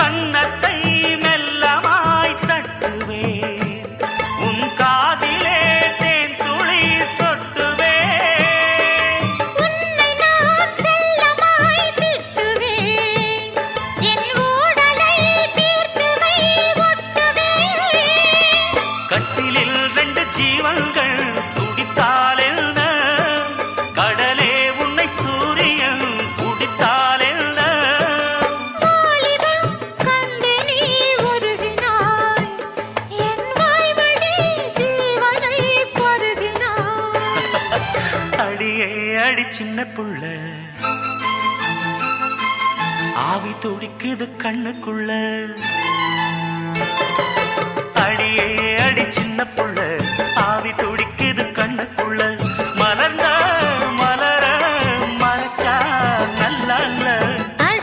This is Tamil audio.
கன்னத்தை மெல்லமாய் தட்டுவேன், உன் காதிலே தேன் துளி சொட்டுவேன். உன்னை நான் செல்லமாய் திட்டுவேன், என் ஊடலை தீர்த்துவை ஒட்டுவேன். கட்டிலில் 2 ஜீவன்கள் துடித்தால் என்ன, கடலே உன்னை சூரியன் குடித்தால் என்ன. வாலிபம் கண்டு நீ உருகினாய், என் வாய்வழி ஜீவனை பருகினாய். அடியே அடி சின்ன புள்ள, ஆவி துடிக்குது கண்ணுக்குள்ள. அடியே அடி சின்ன புள்ள,